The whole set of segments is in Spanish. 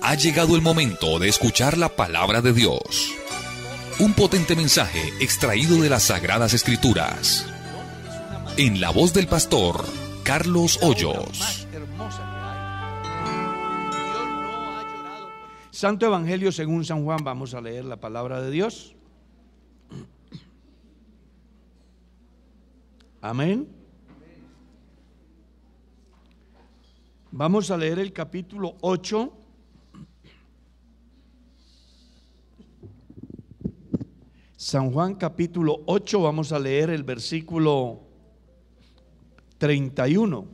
Ha llegado el momento de escuchar la palabra de Dios. Un potente mensaje extraído de las Sagradas Escrituras. En la voz del pastor Carlos Hoyos. Santo Evangelio según San Juan. Vamos a leer la palabra de Dios. Amén. Vamos a leer el capítulo 8. San Juan capítulo 8, vamos a leer el versículo 31.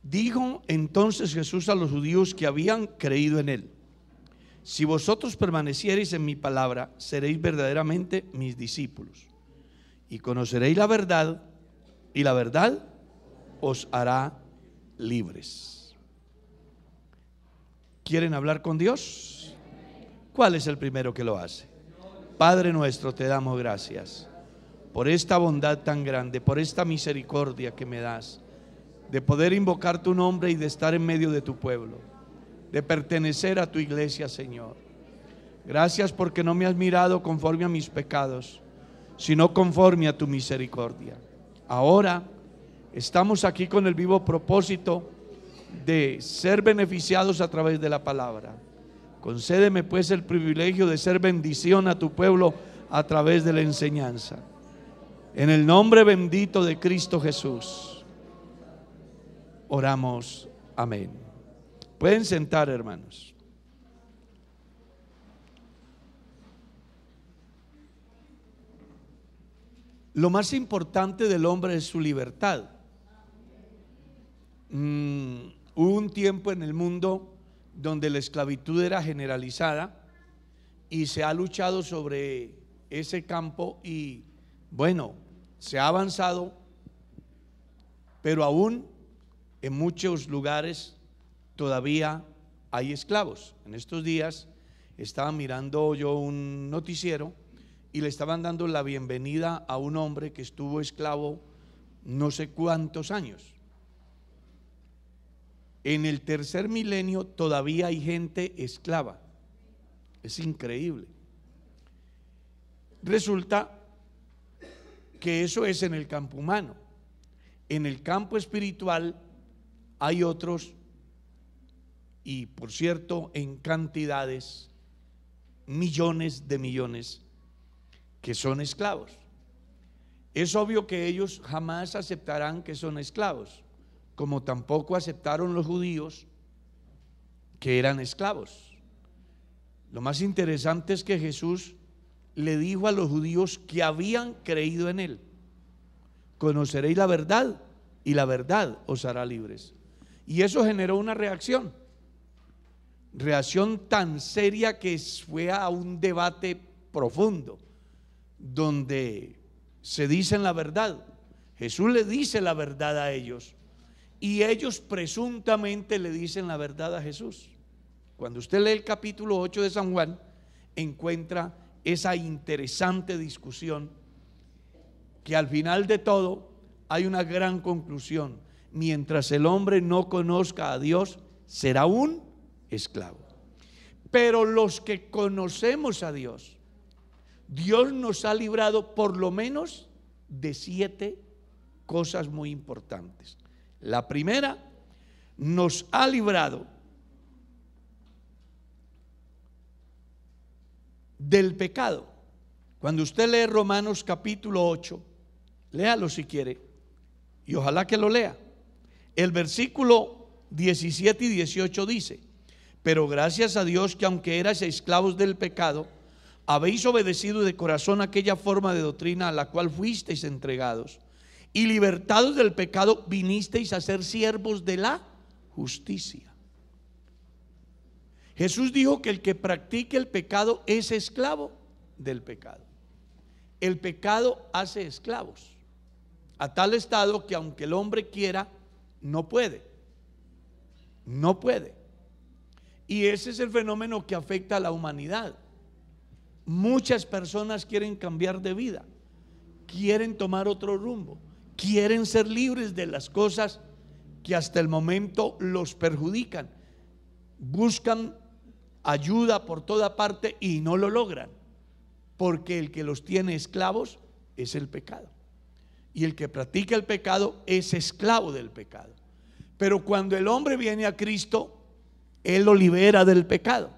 Dijo entonces Jesús a los judíos que habían creído en él: si vosotros permaneciereis en mi palabra, seréis verdaderamente mis discípulos, y conoceréis la verdad, y la verdad os hará libres. ¿Quieren hablar con Dios? ¿Cuál es el primero que lo hace? Padre nuestro, te damos gracias por esta bondad tan grande, por esta misericordia que me das, de poder invocar tu nombre y de estar en medio de tu pueblo, de pertenecer a tu iglesia, Señor. Gracias porque no me has mirado conforme a mis pecados, sino conforme a tu misericordia. Ahora estamos aquí con el vivo propósito de ser beneficiados a través de la palabra. Concédeme pues el privilegio de ser bendición a tu pueblo a través de la enseñanza. En el nombre bendito de Cristo Jesús oramos. Amén. Pueden sentar, hermanos. Lo más importante del hombre es su libertad. Hubo un tiempo en el mundo donde la esclavitud era generalizada y se ha luchado sobre ese campo y bueno, se ha avanzado, pero aún en muchos lugares todavía hay esclavos. En estos días estaba mirando yo un noticiero y le estaban dando la bienvenida a un hombre que estuvo esclavo no sé cuántos años. En el tercer milenio todavía hay gente esclava. Es increíble. Resulta que eso es en el campo humano. En el campo espiritual hay otros, y por cierto, en cantidades, millones de millones, que son esclavos. Es obvio que ellos jamás aceptarán que son esclavos, como tampoco aceptaron los judíos que eran esclavos. Lo más interesante es que Jesús le dijo a los judíos que habían creído en él: conoceréis la verdad y la verdad os hará libres. Y eso generó una reacción tan seria que fue a un debate profundo, donde se dicen la verdad. Jesús le dice la verdad a ellos y ellos presuntamente le dicen la verdad a Jesús. Cuando usted lee el capítulo 8 de San Juan, encuentra esa interesante discusión que al final de todo hay una gran conclusión: mientras el hombre no conozca a Dios, será un esclavo. Pero los que conocemos a Dios, Dios nos ha librado por lo menos de 7 cosas muy importantes. La primera, nos ha librado del pecado. Cuando usted lee Romanos capítulo 8, léalo si quiere, y ojalá que lo lea. El versículo 17 y 18 dice: pero gracias a Dios que aunque erais esclavos del pecado, habéis obedecido de corazón aquella forma de doctrina a la cual fuisteis entregados, y libertados del pecado vinisteis a ser siervos de la justicia. Jesús dijo que el que practique el pecado es esclavo del pecado. El pecado hace esclavos, a tal estado que aunque el hombre quiera, no puede. No puede. Y ese es el fenómeno que afecta a la humanidad. Muchas personas quieren cambiar de vida, quieren tomar otro rumbo, quieren ser libres de las cosas que hasta el momento los perjudican. Buscan ayuda por toda parte y no lo logran, porque el que los tiene esclavos es el pecado, y el que practica el pecado es esclavo del pecado. Pero cuando el hombre viene a Cristo, Él lo libera del pecado,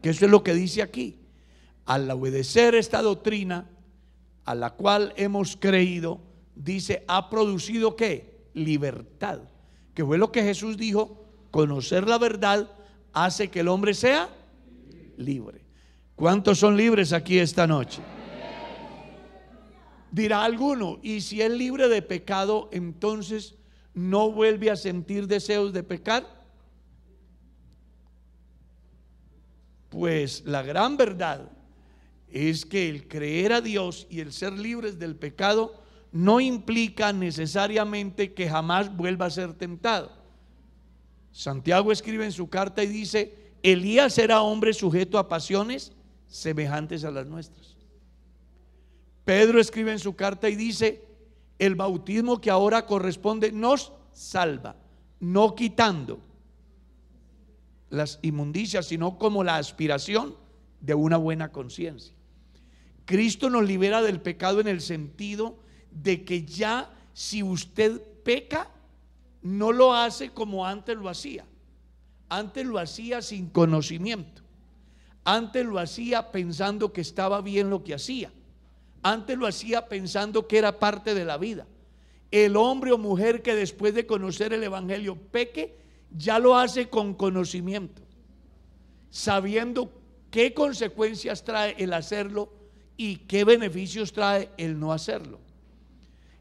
que eso es lo que dice aquí. Al obedecer esta doctrina a la cual hemos creído, dice, ha producido ¿qué? Libertad, que fue lo que Jesús dijo: conocer la verdad hace que el hombre sea libre. ¿Cuántos son libres aquí esta noche? Dirá alguno: y si es libre de pecado, entonces no vuelve a sentir deseos de pecar. Pues la gran verdad es que el creer a Dios y el ser libres del pecado no implica necesariamente que jamás vuelva a ser tentado. Santiago escribe en su carta y dice: Elías era hombre sujeto a pasiones semejantes a las nuestras. Pedro escribe en su carta y dice: el bautismo que ahora corresponde nos salva, no quitando las inmundicias, sino como la aspiración de una buena conciencia. Cristo nos libera del pecado en el sentido de que ya si usted peca, no lo hace como antes lo hacía. Antes lo hacía sin conocimiento. Antes lo hacía pensando que estaba bien lo que hacía. Antes lo hacía pensando que era parte de la vida. El hombre o mujer que después de conocer el evangelio peque, ya lo hace con conocimiento, sabiendo qué consecuencias trae el hacerlo y qué beneficios trae el no hacerlo.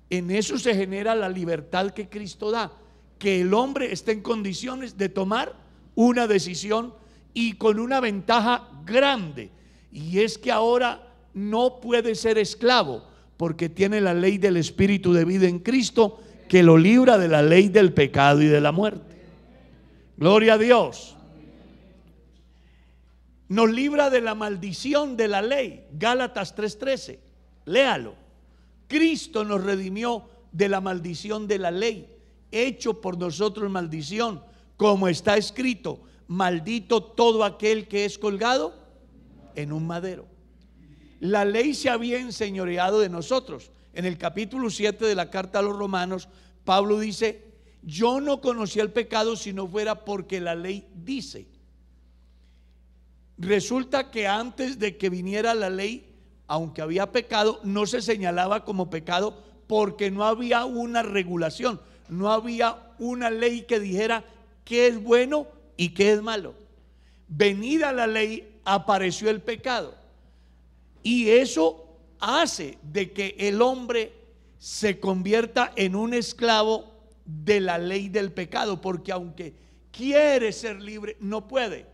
En eso se genera la libertad que Cristo da, que el hombre esté en condiciones de tomar una decisión, y con una ventaja grande, y es que ahora no puede ser esclavo, porque tiene la ley del Espíritu de vida en Cristo, que lo libra de la ley del pecado y de la muerte. Gloria a Dios. Nos libra de la maldición de la ley. Gálatas 3:13, léalo. Cristo nos redimió de la maldición de la ley, hecho por nosotros maldición, como está escrito: maldito todo aquel que es colgado en un madero. La ley se había enseñoreado de nosotros. En el capítulo 7 de la carta a los Romanos, Pablo dice: yo no conocía el pecado si no fuera porque la ley dice. Resulta que antes de que viniera la ley, aunque había pecado, no se señalaba como pecado, porque no había una regulación, no había una ley que dijera qué es bueno y qué es malo. Venida la ley, apareció el pecado, y eso hace de que el hombre se convierta en un esclavo de la ley del pecado, porque aunque quiere ser libre, no puede.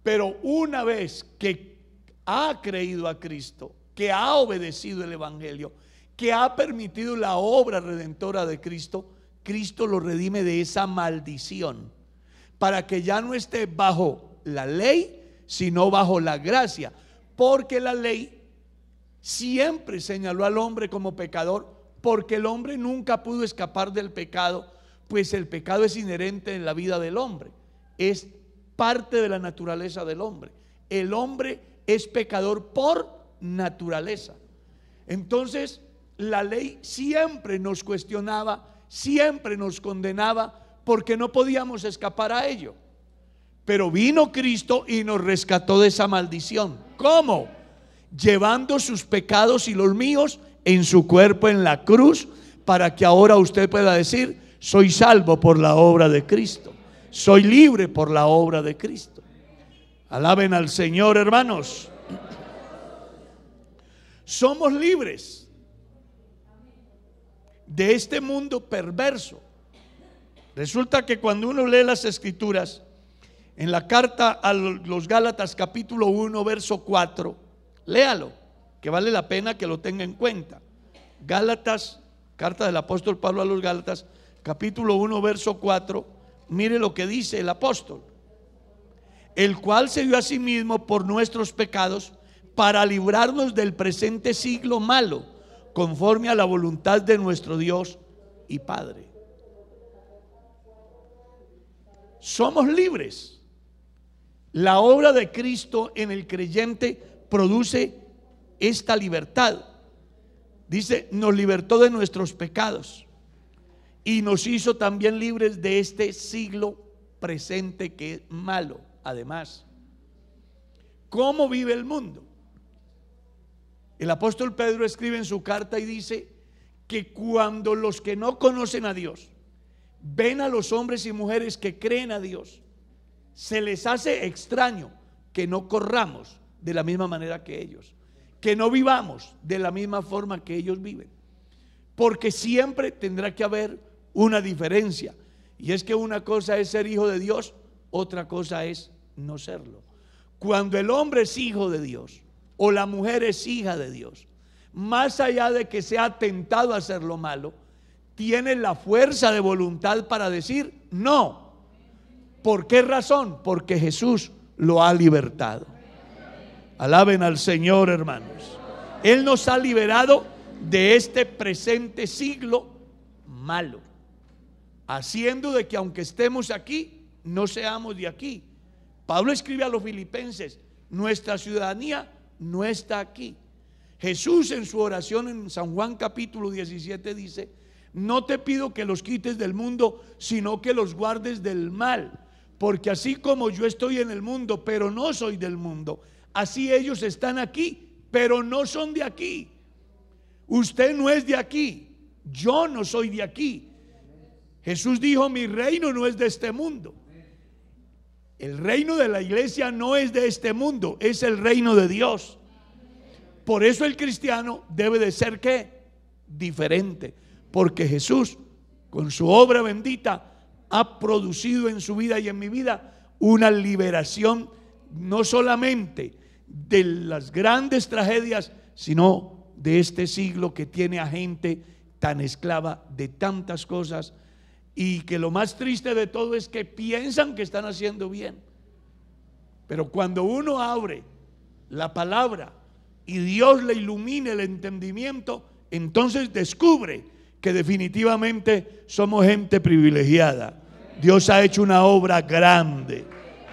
Pero una vez que ha creído a Cristo, que ha obedecido el evangelio, que ha permitido la obra redentora de Cristo, Cristo lo redime de esa maldición, para que ya no esté bajo la ley, sino bajo la gracia. Porque la ley siempre señaló al hombre como pecador, porque el hombre nunca pudo escapar del pecado, pues el pecado es inherente en la vida del hombre, es parte de la naturaleza del hombre. El hombre es pecador por naturaleza. Entonces la ley siempre nos cuestionaba, siempre nos condenaba, porque no podíamos escapar a ello. Pero vino Cristo y nos rescató de esa maldición. ¿Cómo? Llevando sus pecados y los míos en su cuerpo en la cruz, para que ahora usted pueda decir: soy salvo por la obra de Cristo, soy libre por la obra de Cristo. Alaben al Señor, hermanos. Somos libres de este mundo perverso. Resulta que cuando uno lee las Escrituras, en la carta a los Gálatas capítulo 1 verso 4, léalo, que vale la pena que lo tenga en cuenta. Gálatas, carta del apóstol Pablo a los Gálatas, capítulo 1 verso 4, mire lo que dice el apóstol: el cual se dio a sí mismo por nuestros pecados, para librarnos del presente siglo malo, conforme a la voluntad de nuestro Dios y Padre. somos libres. La obra de Cristo en el creyente produce esta libertad. Dice, nos libertó de nuestros pecados y nos hizo también libres de este siglo presente que es malo. Además, ¿cómo vive el mundo? El apóstol Pedro escribe en su carta y dice que cuando los que no conocen a Dios ven a los hombres y mujeres que creen a Dios, se les hace extraño que no corramos de la misma manera que ellos, que no vivamos de la misma forma que ellos viven, porque siempre tendrá que haber una diferencia, y es que una cosa es ser hijo de Dios, otra cosa es no serlo. Cuando el hombre es hijo de Dios o la mujer es hija de Dios, más allá de que sea tentado a hacer lo malo, tiene la fuerza de voluntad para decir no. ¿Por qué razón? Porque Jesús lo ha libertado. Alaben al Señor, hermanos. Él nos ha liberado de este presente siglo malo, haciendo de que aunque estemos aquí, no seamos de aquí. Pablo escribe a los filipenses, nuestra ciudadanía no está aquí. Jesús en su oración en San Juan capítulo 17 dice, no te pido que los quites del mundo, sino que los guardes del mal. Porque así como yo estoy en el mundo, pero no soy del mundo, así ellos están aquí, pero no son de aquí. Usted no es de aquí, yo no soy de aquí. Jesús dijo, mi reino no es de este mundo. El reino de la iglesia no es de este mundo, es el reino de Dios. Por eso el cristiano debe de ser ¿qué? Diferente, porque Jesús con su obra bendita ha producido en su vida y en mi vida una liberación, no solamente de las grandes tragedias, sino de este siglo que tiene a gente tan esclava de tantas cosas, y que lo más triste de todo es que piensan que están haciendo bien. Pero cuando uno abre la palabra y Dios le ilumina el entendimiento, entonces descubre que definitivamente somos gente privilegiada. Dios ha hecho una obra grande,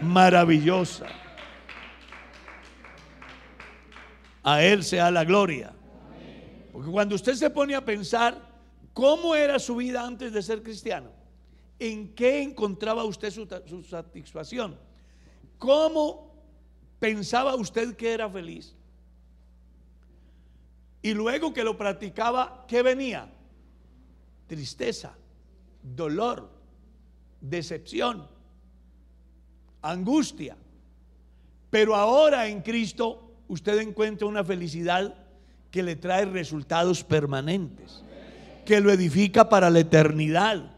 maravillosa. A Él sea la gloria. Porque cuando usted se pone a pensar cómo era su vida antes de ser cristiano, en qué encontraba usted su satisfacción, cómo pensaba usted que era feliz, y luego que lo practicaba, ¿qué venía? Tristeza, dolor, decepción, angustia. Pero ahora en Cristo usted encuentra una felicidad que le trae resultados permanentes, que lo edifica para la eternidad,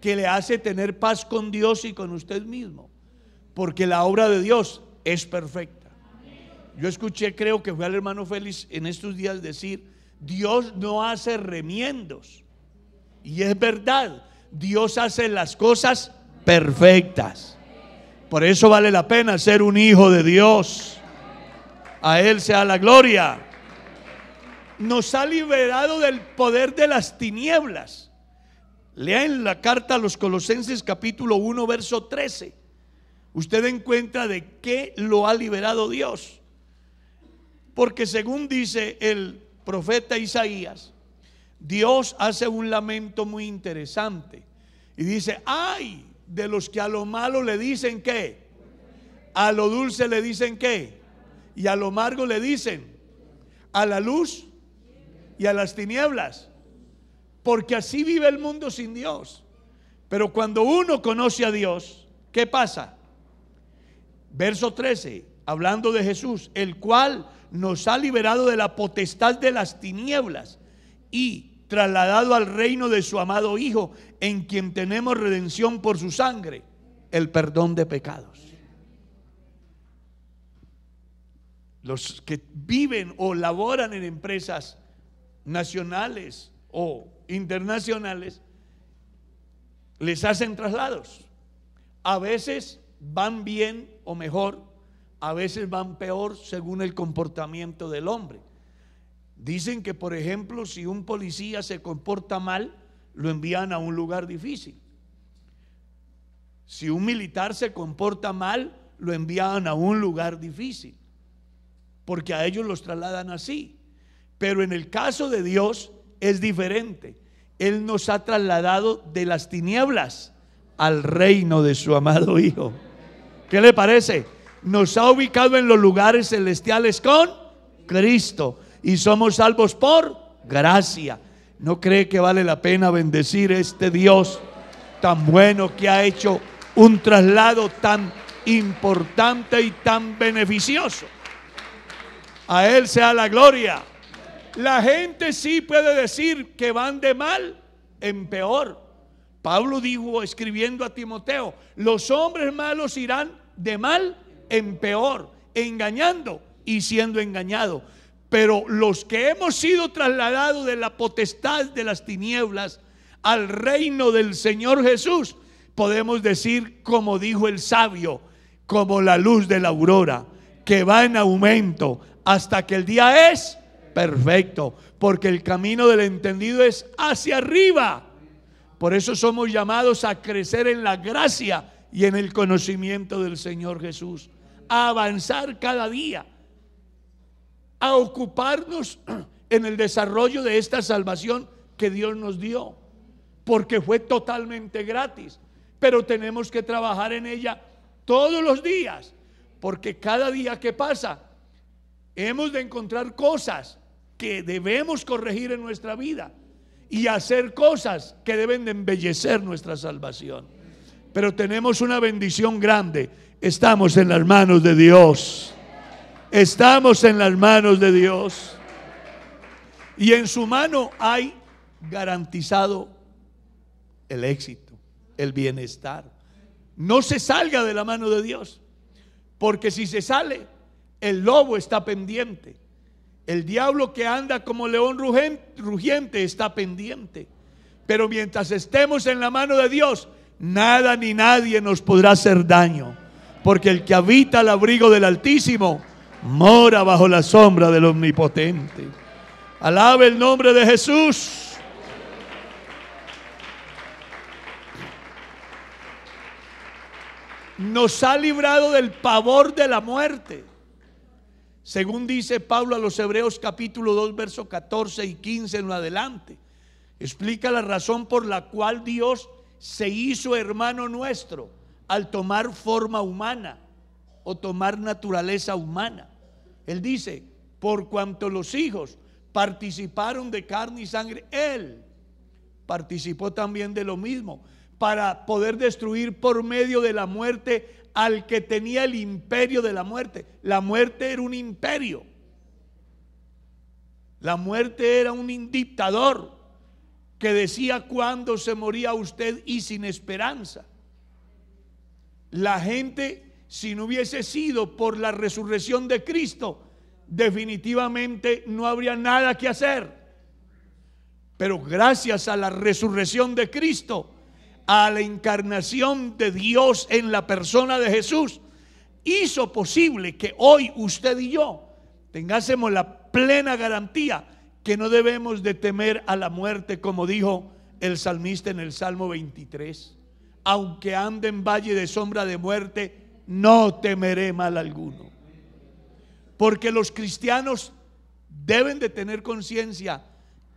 que le hace tener paz con Dios y con usted mismo, porque la obra de Dios es perfecta. Yo escuché, creo que fue al hermano Félix en estos días decir, Dios no hace remiendos, y es verdad, Dios hace las cosas perfectas. Por eso vale la pena ser un hijo de Dios. A Él sea la gloria. Nos ha liberado del poder de las tinieblas. Lean la carta a los Colosenses capítulo 1 verso 13. Usted encuentra de qué lo ha liberado Dios. Porque según dice el profeta Isaías, Dios hace un lamento muy interesante y dice, ay de los que a lo malo le dicen ¿qué? A lo dulce le dicen ¿qué? Y a lo amargo le dicen a la luz y a las tinieblas, porque así vive el mundo sin Dios. Pero cuando uno conoce a Dios, ¿qué pasa? Verso 13, hablando de Jesús, el cual nos ha liberado de la potestad de las tinieblas y trasladado al reino de su amado Hijo, en quien tenemos redención por su sangre, el perdón de pecados. Los que viven o laboran en empresas nacionales o internacionales les hacen traslados. A veces van bien o mejor, a veces van peor según el comportamiento del hombre. Dicen que, por ejemplo, si un policía se comporta mal, lo envían a un lugar difícil. Si un militar se comporta mal, lo envían a un lugar difícil, porque a ellos los trasladan así. Pero en el caso de Dios es diferente. Él nos ha trasladado de las tinieblas al reino de su amado Hijo. ¿Qué le parece? Nos ha ubicado en los lugares celestiales con Cristo y somos salvos por gracia. ¿No cree que vale la pena bendecir a este Dios tan bueno, que ha hecho un traslado tan importante y tan beneficioso? A Él sea la gloria. La gente sí puede decir que van de mal en peor. Pablo dijo, escribiendo a Timoteo, los hombres malos irán de mal en peor, engañando y siendo engañados. Pero los que hemos sido trasladados de la potestad de las tinieblas al reino del Señor Jesús, podemos decir, como dijo el sabio, como la luz de la aurora, que va en aumento hasta que el día es perfecto, porque el camino del entendido es hacia arriba. Por eso somos llamados a crecer en la gracia y en el conocimiento del Señor Jesús, a avanzar cada día, a ocuparnos en el desarrollo de esta salvación que Dios nos dio, porque fue totalmente gratis. Pero tenemos que trabajar en ella todos los días, porque cada día que pasa hemos de encontrar cosas que debemos corregir en nuestra vida y hacer cosas que deben de embellecer nuestra salvación. Pero tenemos una bendición grande. Estamos en las manos de Dios. Estamos en las manos de Dios. Y en su mano hay garantizado el éxito, el bienestar. No se salga de la mano de Dios, porque si se sale, el lobo está pendiente. El diablo, que anda como león rugiente, está pendiente. Pero mientras estemos en la mano de Dios, nada ni nadie nos podrá hacer daño, porque el que habita al abrigo del Altísimo mora bajo la sombra del Omnipotente. Alabe el nombre de Jesús. Nos ha librado del pavor de la muerte, según dice Pablo a los Hebreos capítulo 2 versos 14 y 15 en lo adelante. Explica la razón por la cual Dios se hizo hermano nuestro al tomar forma humana o tomar naturaleza humana. Él dice, por cuanto los hijos participaron de carne y sangre, Él participó también de lo mismo, para poder destruir por medio de la muerte al que tenía el imperio de la muerte. La muerte era un imperio. La muerte era un dictador que decía cuándo se moría usted y sin esperanza. La gente, si no hubiese sido por la resurrección de Cristo, definitivamente no habría nada que hacer. Pero gracias a la resurrección de Cristo, a la encarnación de Dios en la persona de Jesús, hizo posible que hoy usted y yo tengásemos la plena garantía que no debemos de temer a la muerte, como dijo el salmista en el Salmo 23. Aunque ande en valle de sombra de muerte, no temeré mal alguno. Porque los cristianos deben de tener conciencia,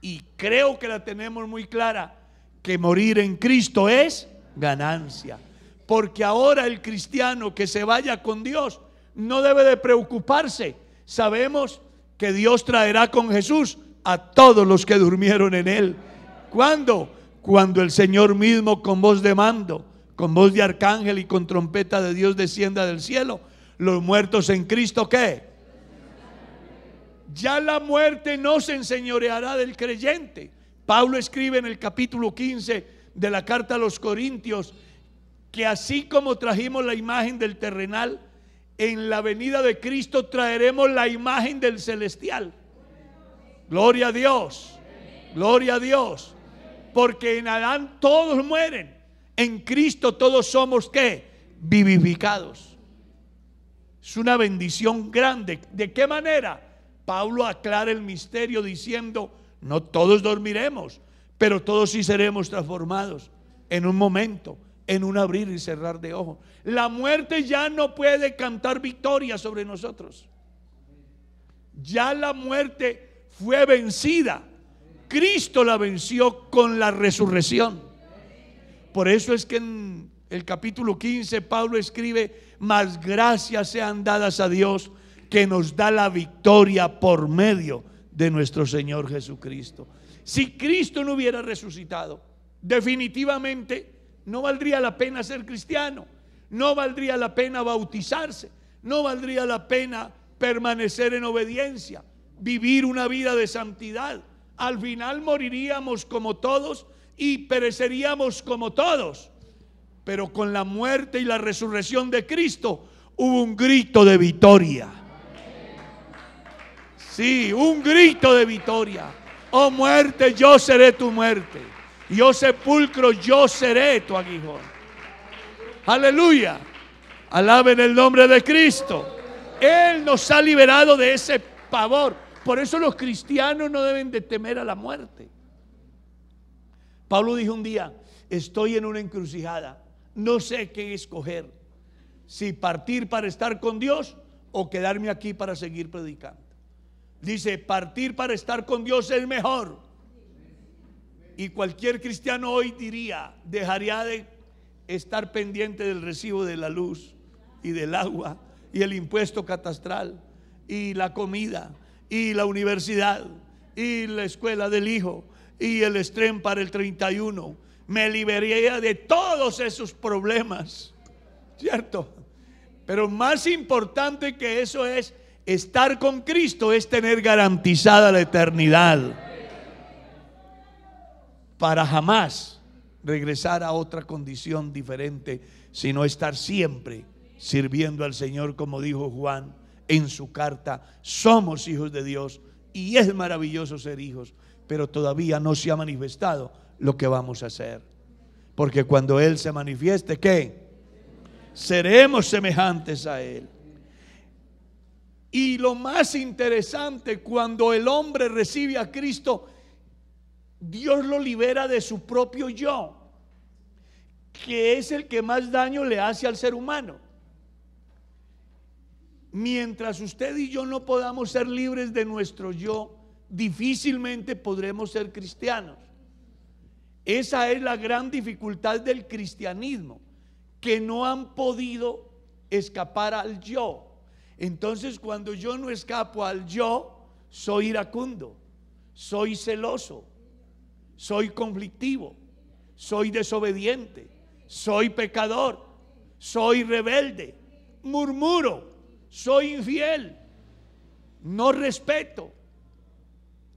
y creo que la tenemos muy clara, que morir en Cristo es ganancia. Porque ahora el cristiano que se vaya con Dios no debe de preocuparse. Sabemos que Dios traerá con Jesús a todos los que durmieron en Él. ¿Cuándo? Cuando el Señor mismo, con voz de mando, con voz de arcángel y con trompeta de Dios, descienda del cielo. Los muertos en Cristo, ¿qué? Ya la muerte no se enseñoreará del creyente. Pablo escribe en el capítulo 15 de la carta a los Corintios que así como trajimos la imagen del terrenal, en la venida de Cristo traeremos la imagen del celestial. Gloria a Dios, gloria a Dios. Porque en Adán todos mueren, en Cristo todos somos ¿qué? Vivificados. Es una bendición grande. ¿De qué manera? Pablo aclara el misterio diciendo: no todos dormiremos, pero todos sí seremos transformados en un momento, en un abrir y cerrar de ojos. La muerte ya no puede cantar victoria sobre nosotros. Ya la muerte fue vencida. Cristo la venció con la resurrección. Por eso es que en el capítulo 15 Pablo escribe: mas gracias sean dadas a Dios, que nos da la victoria por medio de nuestro Señor Jesucristo. Si Cristo no hubiera resucitado, definitivamente no valdría la pena ser cristiano, no valdría la pena bautizarse, no valdría la pena permanecer en obediencia, vivir una vida de santidad. Al final moriríamos como todos y pereceríamos como todos. Pero con la muerte y la resurrección de Cristo hubo un grito de victoria. Sí, un grito de victoria. Oh muerte, yo seré tu muerte, y oh sepulcro, yo seré tu aguijón. Aleluya. Alaben el nombre de Cristo. Él nos ha liberado de ese pavor. Por eso los cristianos no deben de temer a la muerte. Pablo dijo un día: estoy en una encrucijada, no sé qué escoger, si partir para estar con Dios o quedarme aquí para seguir predicando. Dice: partir para estar con Dios es mejor. Y cualquier cristiano hoy diría: dejaría de estar pendiente del recibo de la luz y del agua y el impuesto catastral y la comida y la universidad y la escuela del hijo y el estreno para el 31. Me liberaría de todos esos problemas, ¿cierto? Pero más importante que eso es estar con Cristo, es tener garantizada la eternidad, para jamás regresar a otra condición diferente, sino estar siempre sirviendo al Señor, como dijo Juan en su carta: somos hijos de Dios y es maravilloso ser hijos, pero todavía no se ha manifestado lo que vamos a hacer, porque cuando Él se manifieste, ¿qué? Seremos semejantes a Él. Y lo más interesante, cuando el hombre recibe a Cristo, Dios lo libera de su propio yo, que es el que más daño le hace al ser humano. Mientras usted y yo no podamos ser libres de nuestro yo, difícilmente podremos ser cristianos. Esa es la gran dificultad del cristianismo, que no han podido escapar al yo. Entonces, cuando yo no escapo al yo, soy iracundo, soy celoso, soy conflictivo, soy desobediente, soy pecador, soy rebelde, murmuro, soy infiel, no respeto,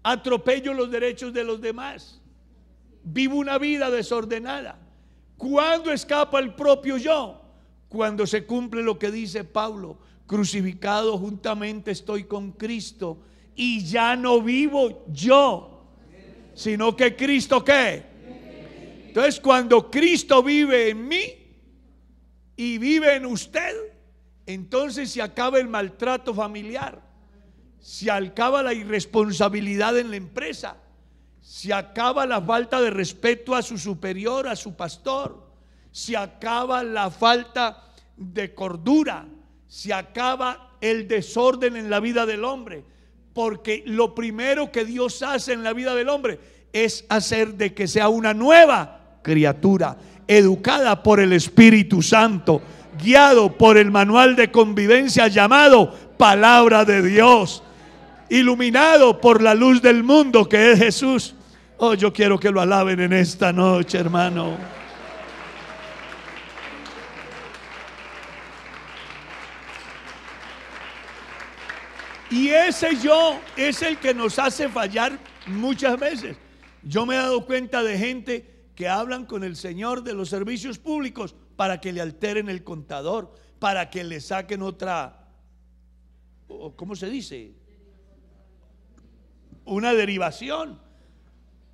atropello los derechos de los demás, vivo una vida desordenada. ¿Cuándo escapa el propio yo? Cuando se cumple lo que dice Pablo: crucificado juntamente estoy con Cristo, y ya no vivo yo, sino que Cristo, ¿qué? Entonces, cuando Cristo vive en mí y vive en usted, entonces se acaba el maltrato familiar, se acaba la irresponsabilidad en la empresa, se acaba la falta de respeto a su superior, a su pastor, se acaba la falta de cordura, se acaba el desorden en la vida del hombre, porque lo primero que Dios hace en la vida del hombre es hacer de que sea una nueva criatura, educada por el Espíritu Santo, guiado por el manual de convivencia llamado Palabra de Dios, iluminado por la luz del mundo que es Jesús. Oh, yo quiero que lo alaben en esta noche, hermano. Y ese yo es el que nos hace fallar muchas veces. Yo me he dado cuenta de gente que hablan con el Señor de los servicios públicos para que le alteren el contador, para que le saquen otra, ¿cómo se dice? Una derivación,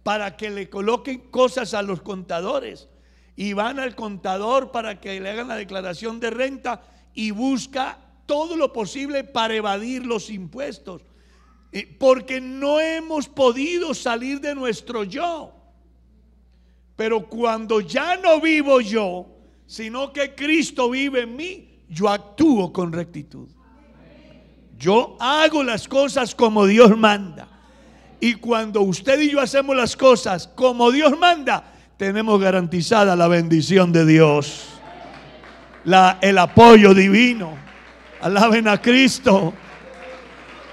para que le coloquen cosas a los contadores, y van al contador para que le hagan la declaración de renta y busca todo lo posible para evadir los impuestos, porque no hemos podido salir de nuestro yo. Pero cuando ya no vivo yo, sino que Cristo vive en mí, yo actúo con rectitud. Yo hago las cosas como Dios manda. Y cuando usted y yo hacemos las cosas como Dios manda, tenemos garantizada la bendición de Dios, el apoyo divino. Alaben a Cristo.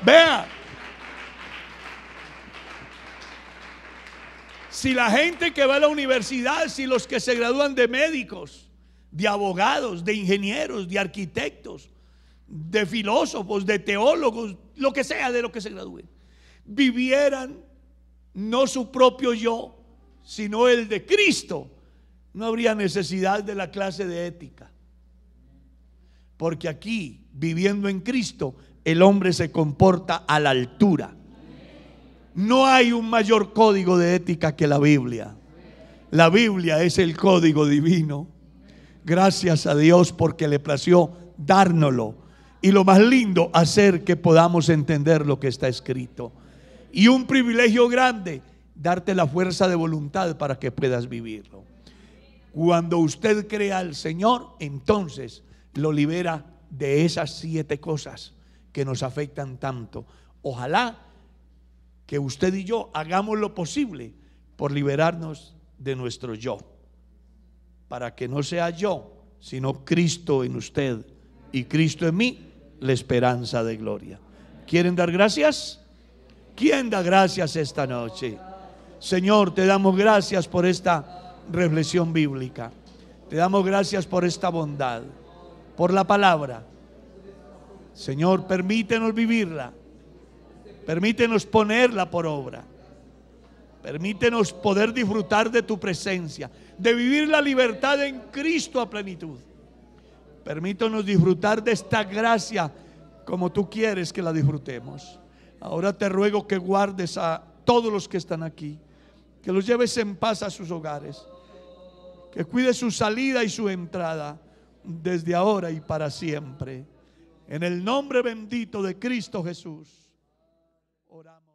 Vea, si la gente que va a la universidad, si los que se gradúan de médicos, de abogados, de ingenieros, de arquitectos, de filósofos, de teólogos, lo que sea de lo que se gradúen, vivieran no su propio yo, sino el de Cristo, no habría necesidad de la clase de ética. Porque aquí, viviendo en Cristo, el hombre se comporta a la altura. No hay un mayor código de ética que la Biblia. La Biblia es el código divino. Gracias a Dios porque le plació dárnoslo. Y lo más lindo, hacer que podamos entender lo que está escrito. Y un privilegio grande, darte la fuerza de voluntad para que puedas vivirlo. Cuando usted crea al Señor, entonces lo libera de esas 7 cosas que nos afectan tanto. Ojalá que usted y yo hagamos lo posible por liberarnos de nuestro yo, para que no sea yo, sino Cristo en usted y Cristo en mí, la esperanza de gloria. ¿Quieren dar gracias? ¿Quién da gracias esta noche? Señor, te damos gracias por esta reflexión bíblica. Te damos gracias por esta bondad, por la palabra. Señor, permítenos vivirla. Permítenos ponerla por obra. Permítenos poder disfrutar de tu presencia, de vivir la libertad en Cristo a plenitud. Permítanos disfrutar de esta gracia como tú quieres que la disfrutemos. Ahora te ruego que guardes a todos los que están aquí, que los lleves en paz a sus hogares, que cuides su salida y su entrada desde ahora y para siempre. En el nombre bendito de Cristo Jesús oramos.